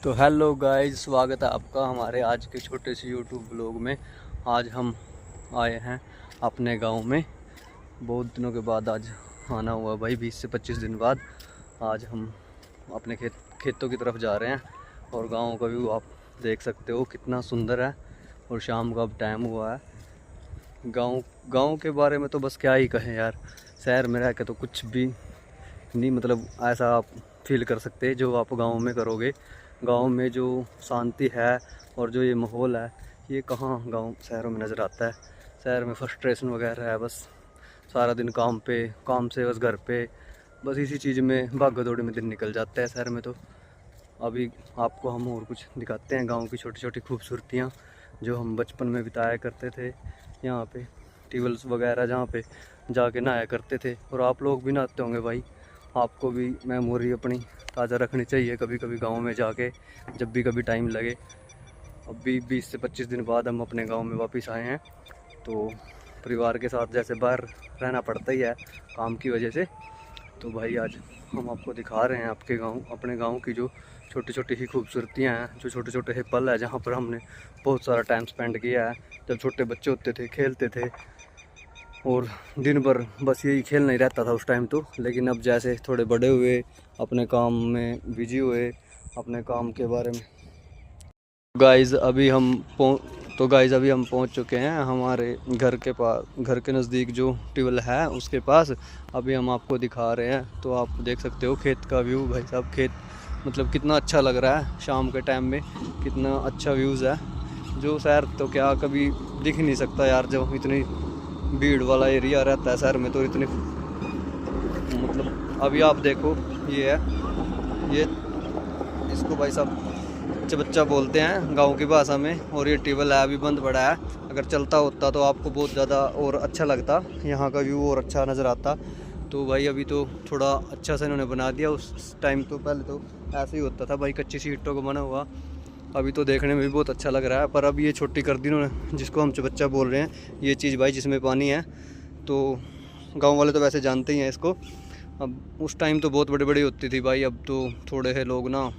तो hello guys, स्वागत है आपका हमारे आज के छोटे से यूट्यूब ब्लॉग में। आज हम आए हैं अपने गांव में। बहुत दिनों के बाद आज आना हुआ भाई, 20 से 25 दिन बाद। आज हम अपने खेतों की तरफ जा रहे हैं और गांव का व्यू आप देख सकते हो कितना सुंदर है। और शाम का अब टाइम हुआ है। गांव के बारे में तो बस क्या ही कहें यार, शहर में रह के तो कुछ भी नहीं, मतलब ऐसा आप फील कर सकते हैं जो आप गांव में करोगे। गांव में जो शांति है और जो ये माहौल है, ये कहाँ गांव शहरों में नज़र आता है। शहर में फ्रस्ट्रेशन वगैरह है, बस सारा दिन काम से बस घर पे, बस इसी चीज़ में भागदौड़ दौड़ी में दिन निकल जाता है शहर में। तो अभी आपको हम और कुछ दिखाते हैं, गांव की छोटी छोटी खूबसूरतियाँ जो हम बचपन में बिताया करते थे। यहाँ पे ट्यूबवेल्स वगैरह जहाँ पे जाके नहाया करते थे, और आप लोग भी नहाते होंगे भाई। आपको भी मेमोरी अपनी ताज़ा रखनी चाहिए कभी कभी गांव में जाके, जब भी कभी टाइम लगे। अभी 20 से 25 दिन बाद हम अपने गांव में वापस आए हैं। तो परिवार के साथ जैसे बाहर रहना पड़ता ही है काम की वजह से, तो भाई आज हम आपको दिखा रहे हैं अपने गांव की जो छोटी छोटी ही खूबसूरतियाँ हैं, जो छोटे छोटे ही पल है जहाँ पर हमने बहुत सारा टाइम स्पेंड किया है। जब छोटे बच्चे होते थे, खेलते थे और दिन भर बस यही खेलना ही रहता था उस टाइम तो। लेकिन अब जैसे थोड़े बड़े हुए, अपने काम में बिजी हुए, अपने काम के बारे में गाइज़ अभी हम पहुंच चुके हैं हमारे घर के पास, घर के नज़दीक जो ट्यूबवेल है उसके पास। अभी हम आपको दिखा रहे हैं, तो आप देख सकते हो खेत का व्यू। भाई साहब, खेत मतलब कितना अच्छा लग रहा है शाम के टाइम में, कितना अच्छा व्यूज़ है जो शहर तो क्या कभी दिख नहीं सकता यार। जो इतनी भीड़ वाला एरिया रहता है शहर में, तो इतने मतलब अभी आप देखो, ये इसको भाई साहब बच्चा बोलते हैं गांव की भाषा में। और ये ट्यूबवेल है, अभी बंद पड़ा है। अगर चलता होता तो आपको बहुत ज़्यादा और अच्छा लगता, यहाँ का व्यू और अच्छा नज़र आता। तो भाई अभी तो थोड़ा अच्छा सा इन्होंने बना दिया। उस टाइम तो पहले तो ऐसे ही होता था भाई, कच्ची सीटों को बना हुआ। अभी तो देखने में भी बहुत अच्छा लग रहा है, पर अब ये छोटी कर दी उन्होंने, जिसको हम चबच्चा बोल रहे हैं। ये चीज़ भाई जिसमें पानी है, तो गांव वाले तो वैसे जानते ही हैं इसको। अब उस टाइम तो बहुत बड़ी बड़ी होती थी भाई, अब तो थोड़े है लोग ना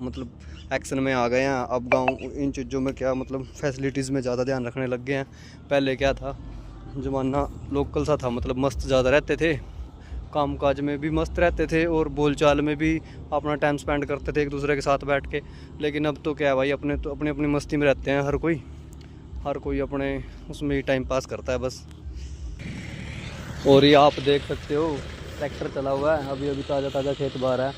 मतलब एक्शन में आ गए हैं। अब गांव इन चीज़ों में क्या मतलब फैसिलिटीज़ में ज़्यादा ध्यान रखने लग गए हैं। पहले क्या था, ज़माना लोकल सा था, मतलब मस्त ज़्यादा रहते थे, काम काज में भी मस्त रहते थे और बोलचाल में भी अपना टाइम स्पेंड करते थे एक दूसरे के साथ बैठ के। लेकिन अब तो क्या है भाई, अपने तो अपनी अपनी मस्ती में रहते हैं। हर कोई अपने उसमें ही टाइम पास करता है बस। और ये आप देख सकते हो ट्रैक्टर चला हुआ है, अभी अभी ताज़ा ताज़ा खेत बाहर है,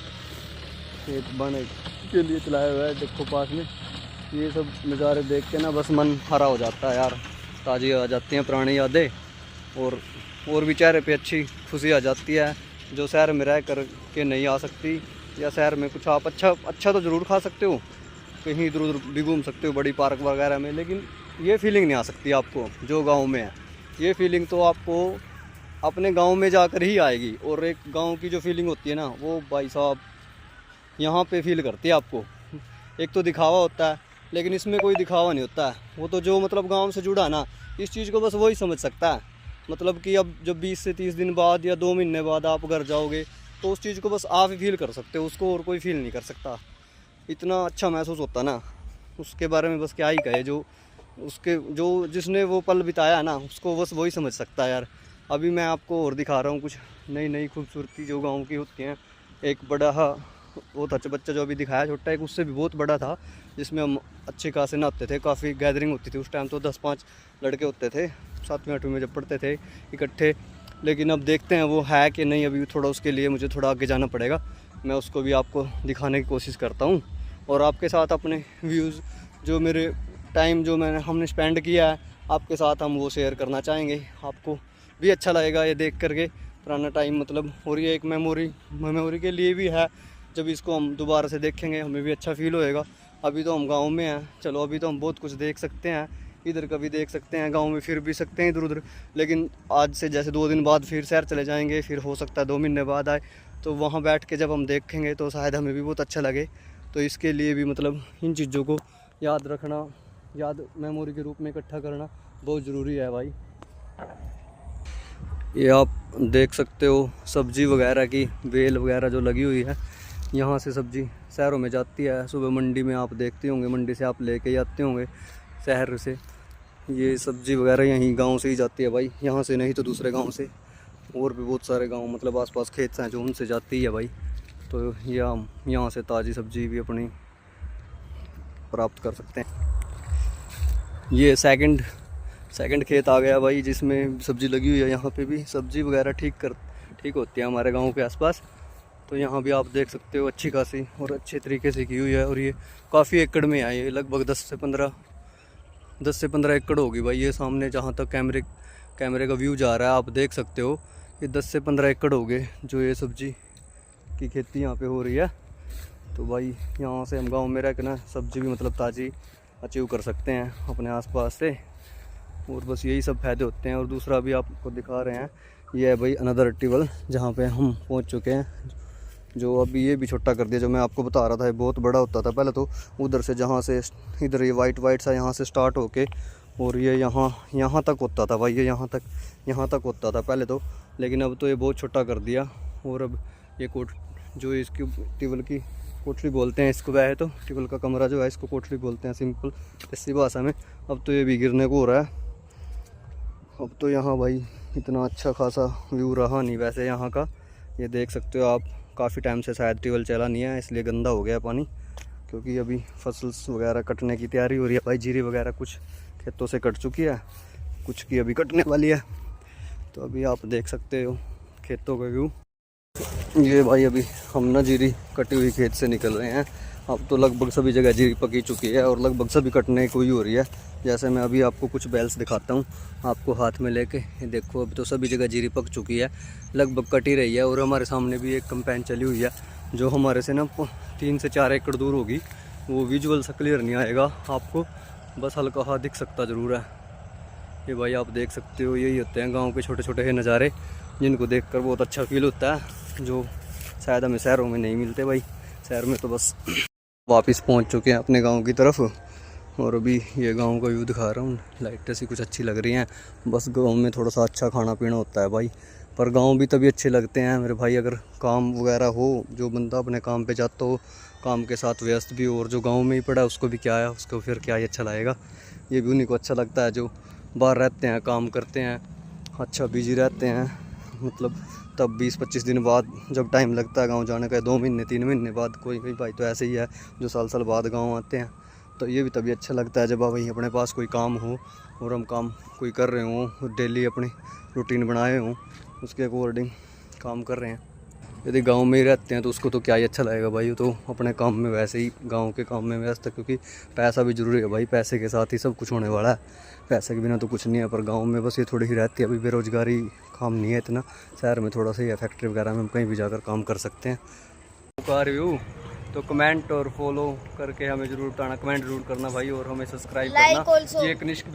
खेत बने के लिए चलाया हुआ है। देखो पास में ये सब नज़ारे देख के ना बस मन हरा हो जाता है यार, ताज़ी आ जाती हैं पुरानी यादें। और भी चेहरे पे अच्छी खुशी आ जाती है, जो शहर में रह कर के नहीं आ सकती। या शहर में कुछ आप अच्छा तो ज़रूर खा सकते हो, कहीं इधर उधर भी घूम सकते हो बड़ी पार्क वगैरह में, लेकिन ये फीलिंग नहीं आ सकती आपको जो गांव में है। ये फीलिंग तो आपको अपने गांव में जाकर ही आएगी। और एक गांव की जो फीलिंग होती है ना, वो भाई साहब यहाँ पे फील करती है आपको। एक तो दिखावा होता है, लेकिन इसमें कोई दिखावा नहीं होता है। वो तो जो मतलब गाँव से जुड़ा ना, इस चीज़ को बस वही समझ सकता है। मतलब कि अब जब 20 से 30 दिन बाद या 2 महीने बाद आप घर जाओगे, तो उस चीज़ को बस आप ही फील कर सकते हो, उसको और कोई फील नहीं कर सकता। इतना अच्छा महसूस होता ना, उसके बारे में बस क्या ही कहे। जो जिसने वो पल बिताया ना, उसको बस वही समझ सकता है यार। अभी मैं आपको और दिखा रहा हूँ कुछ नई खूबसूरती जो गाँव की होती हैं। एक बड़ा वो था बच्चा जो अभी दिखाया छोटा, एक उससे भी बहुत बड़ा था, जिसमें हम अच्छे खासे नहाते थे। काफ़ी गैदरिंग होती थी उस टाइम, तो 10-5 लड़के होते थे 7वीं 8वीं में जब पढ़ते थे इकट्ठे। लेकिन अब देखते हैं वो है कि नहीं, अभी थोड़ा उसके लिए मुझे थोड़ा आगे जाना पड़ेगा। मैं उसको भी आपको दिखाने की कोशिश करता हूँ, और आपके साथ अपने व्यूज़ जो मेरे टाइम जो हमने स्पेंड किया है आपके साथ, हम वो शेयर करना चाहेंगे। आपको भी अच्छा लगेगा ये देख करके पुराना टाइम, मतलब। और ये एक मेमोरी के लिए भी है, जब इसको हम दोबारा से देखेंगे हमें भी अच्छा फील होएगा। अभी तो हम गांव में हैं, चलो अभी तो हम बहुत कुछ देख सकते हैं, इधर का भी देख सकते हैं, गांव में फिर भी सकते हैं इधर उधर। लेकिन आज से जैसे 2 दिन बाद फिर शहर चले जाएंगे, फिर हो सकता है 2 महीने बाद आए, तो वहाँ बैठ के जब हम देखेंगे तो शायद हमें भी बहुत अच्छा लगे। तो इसके लिए भी मतलब इन चीज़ों को याद रखना, याद मेमोरी के रूप में इकट्ठा करना बहुत ज़रूरी है भाई। ये आप देख सकते हो सब्जी वगैरह की बेल वगैरह जो लगी हुई है, यहाँ से सब्जी शहरों में जाती है। सुबह मंडी में आप देखते होंगे, मंडी से आप लेके जाते होंगे शहर से। ये सब्ज़ी वगैरह यहीं गांव से ही जाती है भाई, यहाँ से नहीं तो दूसरे गांव से। और भी बहुत सारे गांव मतलब आसपास खेत हैं जो उनसे जाती है भाई। तो यहाँ से ताज़ी सब्ज़ी भी अपनी प्राप्त कर सकते हैं। ये सेकंड खेत आ गया भाई जिसमें सब्ज़ी लगी हुई है। यहाँ पे भी सब्ज़ी वगैरह ठीक होती है हमारे गांव के आसपास। तो यहाँ भी आप देख सकते हो अच्छी खासी और अच्छे तरीके से की हुई है। और ये काफ़ी एकड़ में है, ये लगभग 10 से 15 एकड़ होगी भाई। ये सामने जहाँ तक कैमरे का व्यू जा रहा है आप देख सकते हो, ये 10 से 15 एकड़ हो गए जो ये सब्ज़ी की खेती यहाँ पे हो रही है। तो भाई यहाँ से हम गांव में रह के ना सब्ज़ी भी मतलब ताज़ी अचीव कर सकते हैं अपने आसपास से। और बस यही सब फ़ायदे होते हैं। और दूसरा भी आपको दिखा रहे हैं, ये है भाई अनदर टिबल जहाँ पे हम पहुँच चुके हैं। जो अभी ये भी छोटा कर दिया, जो मैं आपको बता रहा था ये बहुत बड़ा होता था पहले। तो उधर से जहाँ से इधर ये वाइट सा यहाँ से स्टार्ट होके और ये यहाँ तक होता था भाई, ये यहाँ तक होता था पहले तो। लेकिन अब तो ये बहुत छोटा कर दिया। और अब ये जो इसकी टिबल की कोठरी बोलते हैं इसको, वह है तो टिबल का कमरा जो है इसको कोठरी बोलते हैं सिंपल इसी भाषा में। अब तो ये भी गिरने को हो रहा है। अब तो यहाँ भाई इतना अच्छा खासा व्यू रहा नहीं वैसे यहाँ का। ये देख सकते हो आप, काफ़ी टाइम से शायद ट्यूबवेल चला नहीं है इसलिए गंदा हो गया पानी। क्योंकि अभी फसल वगैरह कटने की तैयारी हो रही है भाई। जीरी वगैरह कुछ खेतों से कट चुकी है, कुछ की अभी कटने वाली है। तो अभी आप देख सकते हो खेतों का व्यू। ये भाई अभी हम ना जीरी कटी हुई खेत से निकल रहे हैं। अब तो लगभग सभी जगह जीरी पकी चुकी है और लगभग सभी कटने को ही हो रही है। जैसे मैं अभी आपको कुछ बैल्स दिखाता हूँ आपको हाथ में लेके, ये देखो अभी तो सभी जगह जीरी पक चुकी है, लगभग कट ही रही है। और हमारे सामने भी एक कंपेन चली हुई है जो हमारे से ना 3 से 4 एकड़ दूर होगी। वो विजुअल से क्लियर नहीं आएगा आपको, बस हल्का हाथ दिख सकता ज़रूर है। ये भाई आप देख सकते हो, यही होते हैं गाँव के छोटे छोटे नज़ारे जिनको देख कर बहुत अच्छा फील होता है, जो शायद हमें शहरों में नहीं मिलते भाई। शहर में तो बस वापस पहुंच चुके हैं अपने गांव की तरफ। और अभी ये गांव का व्यू दिखा रहा हूँ। लाइटें सी कुछ अच्छी लग रही हैं। बस गांव में थोड़ा सा अच्छा खाना पीना होता है भाई, पर गांव भी तभी अच्छे लगते हैं मेरे भाई अगर काम वगैरह हो, जो बंदा अपने काम पे जाता हो, काम के साथ व्यस्त भी हो। और जो गाँव में ही पड़ा है उसको भी क्या है, उसको फिर क्या ही अच्छा लगेगा। ये भी उन्हीं को अच्छा लगता है जो बाहर रहते हैं, काम करते हैं, अच्छा बिजी रहते हैं। मतलब तब 20-25 दिन बाद जब टाइम लगता है गांव जाने का, 2 महीने 3 महीने बाद, कोई भाई तो ऐसे ही है जो साल बाद गांव आते हैं। तो ये भी तभी अच्छा लगता है जब भाई अपने पास कोई काम हो और हम काम कोई कर रहे हों, डेली अपनी रूटीन बनाए हों, उसके अकॉर्डिंग काम कर रहे हैं। यदि गांव में ही रहते हैं तो उसको तो क्या ही अच्छा लगेगा भाई। तो अपने काम में वैसे ही गांव के काम में व्यस्त है, क्योंकि पैसा भी ज़रूरी है भाई, पैसे के साथ ही सब कुछ होने वाला है। पैसे के बिना तो कुछ नहीं है। पर गांव में बस ये थोड़ी ही रहती है अभी बेरोज़गारी, काम नहीं है इतना। शहर में थोड़ा सा ही फैक्ट्री वगैरह में हम कहीं भी जाकर काम कर सकते हैं। का रिव्यू तो कमेंट और फॉलो करके हमें ज़रूर बताना, कमेंट ज़रूर करना भाई, और हमें सब्सक्राइब करना। ये कनिष्क